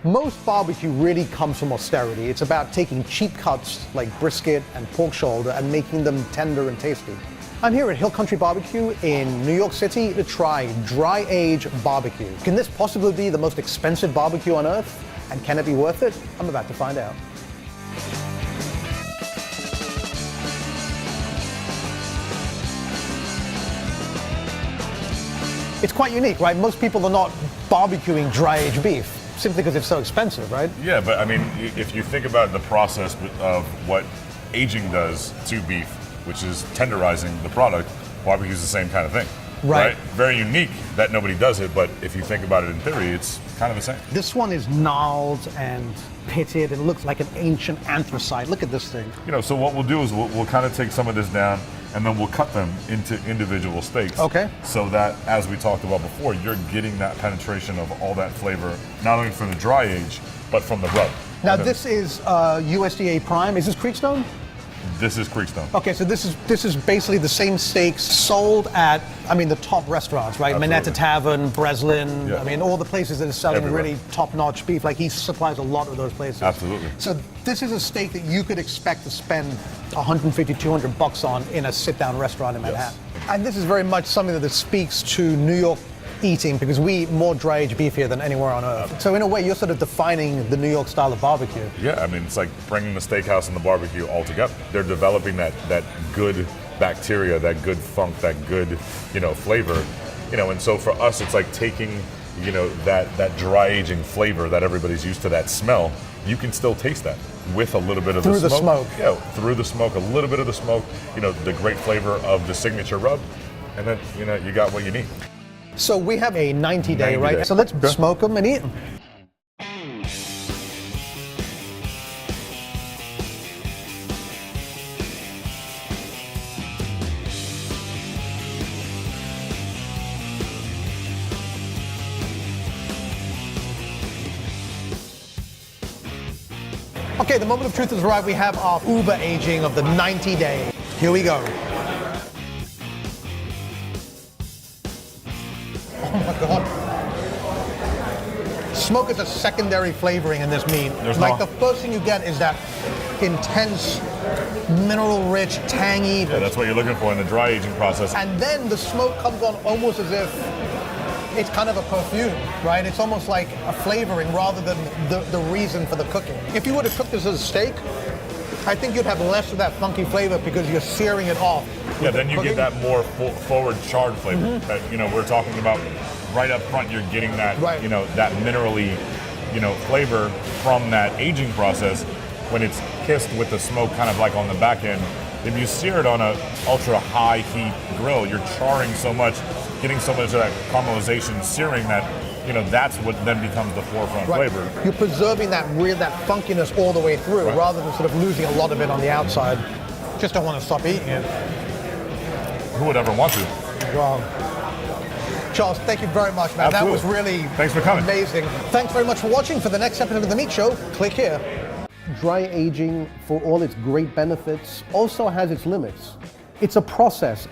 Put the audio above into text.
Most barbecue really comes from austerity. It's about taking cheap cuts like brisket and pork shoulder and making them tender and tasty. I'm here at Hill Country Barbecue in New York City to try dry age barbecue. Can this possibly be the most expensive barbecue on earth? And can it be worth it? I'm about to find out. It's quite unique, right? Most people are not barbecuing dry age beef simply because it's so expensive, right? Yeah, but I mean, if you think about the process of what aging does to beef, which is tenderizing the product, barbecue is the same kind of thing. Right. Very unique that nobody does it, but if you think about it in theory, it's kind of the same. This one is gnarled and pitted and looks like an ancient anthracite. Look at this thing. You know, so what we'll do is we'll kind of take some of this down and then we'll cut them into individual steaks. Okay. So that, as we talked about before, you're getting that penetration of all that flavor, not only from the dry age, but from the rub. Now this is USDA Prime. Is this Creekstone? This is Creekstone. Okay, so this is basically the same steaks sold at, I mean, the top restaurants, right? Absolutely. Minetta Tavern, Breslin, Yeah. I mean, all the places that are selling Everywhere. really top-notch beef. Like, he supplies a lot of those places. Absolutely. So this is a steak that you could expect to spend 150, 200 bucks on in a sit-down restaurant in Manhattan. And this is very much something that speaks to New York eating, because we eat more dry aged beef here than anywhere on earth. So in a way, you're sort of defining the New York style of barbecue. Yeah, I mean, it's like bringing the steakhouse and the barbecue all together. They're developing that good bacteria, that good funk, that good, flavor. And so for us, it's like taking, that dry aging flavor that everybody's used to, that smell. You can still taste that with a little bit of Through the smoke. Yeah, through the smoke, a little bit of the smoke, the great flavor of the signature rub. And then, you got what you need. So we have a 90-day, right? day. So let's smoke them and eat them. Okay, the moment of truth has arrived. We have our Uber aging of the 90-day. Here we go. Oh my God. Smoke is a secondary flavoring in this meat. The first thing you get is that intense, mineral-rich, tangy. Yeah, that's what you're looking for in the dry aging process. And then the smoke comes on almost as if it's kind of a perfume, right? It's almost like a flavoring rather than the reason for the cooking. If you were to cook this as a steak, I think you'd have less of that funky flavor because you're searing it off. Yeah, then you get that more forward charred flavor that we're talking about right up front. You're getting that that minerally flavor from that aging process when it's kissed with the smoke kind of like on the back end. If you sear it on a ultra high heat grill, you're charring so much, getting so much of that caramelization, searing that that's what then becomes the forefront flavor. You're preserving that funkiness all the way through rather than sort of losing a lot of it on the outside. Just don't want to stop eating it. Who would ever want to? Wow. Charles, thank you very much, man. Absolutely. That was really Thanks for coming. Amazing. Thanks very much for watching. For the next episode of The Meat Show, click here. Dry aging, for all its great benefits, also has its limits. It's a process.